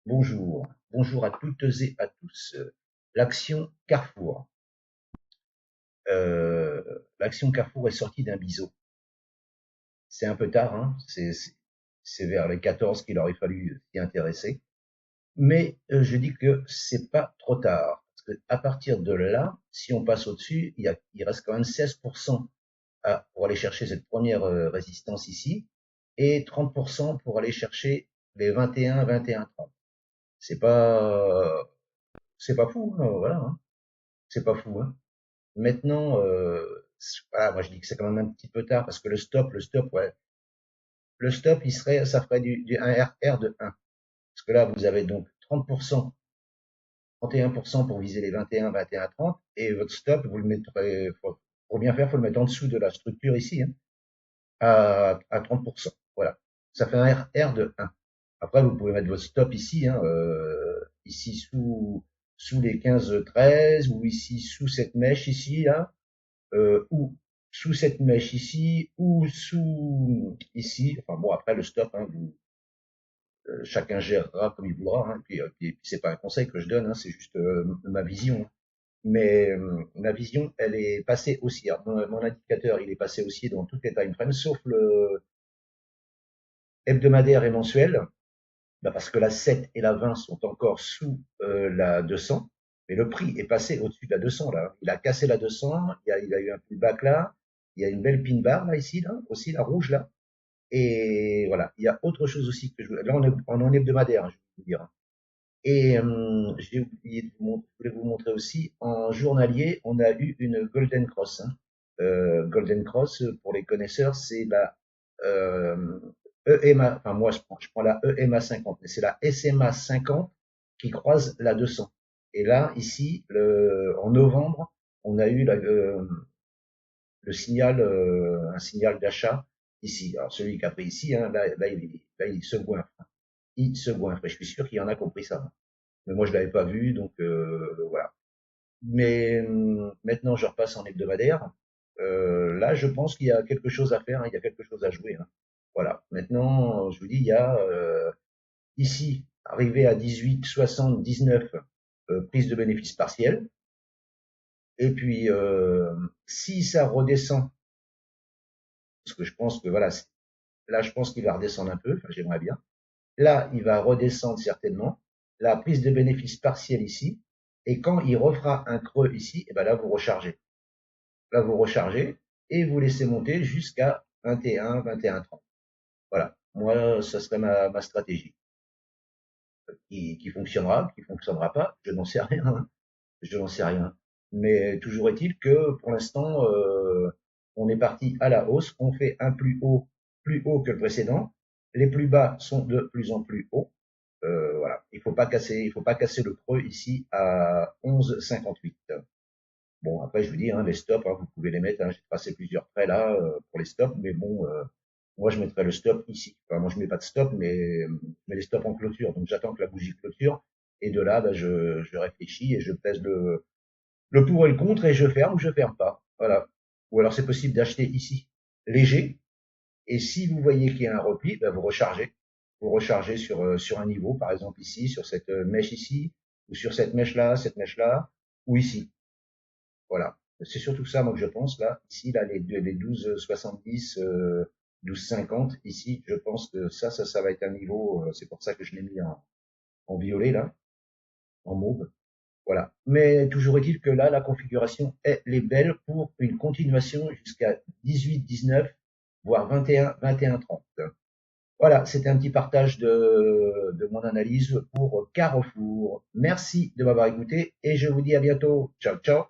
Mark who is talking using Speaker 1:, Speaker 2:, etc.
Speaker 1: Bonjour à toutes et à tous. L'action Carrefour. L'action Carrefour est sortie d'un biseau. C'est un peu tard, hein. C'est vers les 14 qu'il aurait fallu s'y intéresser. Mais je dis que c'est pas trop tard. Parce que à partir de là, si on passe au-dessus, il reste quand même 16% pour aller chercher cette première résistance ici et 30% pour aller chercher les 21, 21, 30. C'est pas, c'est pas fou, hein, voilà, hein. C'est pas fou, hein. Maintenant, voilà, moi je dis que c'est quand même un petit peu tard parce que ouais, ça ferait un RR de 1. Parce que là, vous avez donc 30%, 31% pour viser les 21, 21, 30, et votre stop, vous le mettrez, pour bien faire, faut le mettre en dessous de la structure ici, hein, à 30%. Voilà. Ça fait un RR de 1. Après, vous pouvez mettre votre stop ici, hein, ici sous les 15-13, ou ici sous cette mèche ici, là, ou sous cette mèche ici, ou sous ici. Enfin bon, après le stop, hein, chacun gérera comme il voudra. Hein, puis c'est pas un conseil que je donne, hein, c'est juste ma vision. Hein. Mais ma vision, elle est passée haussière. Mon indicateur, il est passé haussier dans toutes les time frames, sauf le hebdomadaire et mensuel, bah parce que la 7 et la 20 sont encore sous la 200, mais le prix est passé au-dessus de la 200 là. Il a cassé la 200, il a eu un pullback là, il y a une belle pin bar là ici, là aussi la rouge là. Et voilà, il y a autre chose aussi que là on est en hebdomadaire, hein, je vais vous dire. Et j'ai oublié je voulais vous montrer aussi en journalier, on a eu une Golden Cross. Hein. Golden Cross, pour les connaisseurs, c'est la euh, EMA, enfin moi je prends la EMA 50, mais c'est la SMA 50 qui croise la 200. Et là, ici, en novembre, on a eu le signal, un signal d'achat ici. Alors celui qui a pris ici, hein, il se goinfre. Il se goinfre. Et je suis sûr qu'il y en a compris ça. Mais moi, je l'avais pas vu, donc voilà. Mais maintenant, je repasse en hebdomadaire. Là, je pense qu'il y a quelque chose à faire, hein, il y a quelque chose à jouer. Hein. Voilà. Maintenant, je vous dis, il y a ici, arrivé à 18,79, prise de bénéfice partiel. Et puis, si ça redescend, parce que je pense que voilà, là, je pense qu'il va redescendre un peu, enfin, j'aimerais bien. Là, il va redescendre certainement. La prise de bénéfice partiel ici. Et quand il refera un creux ici, et ben là, vous rechargez. Là, vous rechargez et vous laissez monter jusqu'à 21, 21, 30. Voilà. Moi, ça serait ma stratégie. Qui fonctionnera pas, je n'en sais rien. Hein. Je n'en sais rien. Mais toujours est-il que pour l'instant, on est parti à la hausse. On fait un plus haut que le précédent. Les plus bas sont de plus en plus hauts. Voilà. Il faut pas casser le creux ici à 11,58. Bon, après, je vous dis, hein, les stops, hein, vous pouvez les mettre. Hein, j'ai passé plusieurs traits là pour les stops, mais bon, moi, je mettrais le stop ici. Enfin, moi, je mets pas de stop, mais les stops en clôture. Donc, j'attends que la bougie clôture. Et de là, bah, je réfléchis et je pèse le pour et le contre et je ferme ou je ferme pas. Voilà. Ou alors, c'est possible d'acheter ici léger. Et si vous voyez qu'il y a un repli, bah, vous rechargez. Vous rechargez sur un niveau, par exemple ici, sur cette mèche ici, ou sur cette mèche-là, ou ici. Voilà. C'est surtout ça, moi, que je pense, là. Ici, là, les 12,70, 12,50, ici, je pense que ça va être un niveau, c'est pour ça que je l'ai mis en violet, là, en mauve. Voilà. Mais toujours est-il que là, la configuration, elle est belle pour une continuation jusqu'à 18, 19, voire 21, 21, 30. Voilà, c'était un petit partage de mon analyse pour Carrefour. Merci de m'avoir écouté et je vous dis à bientôt. Ciao, ciao.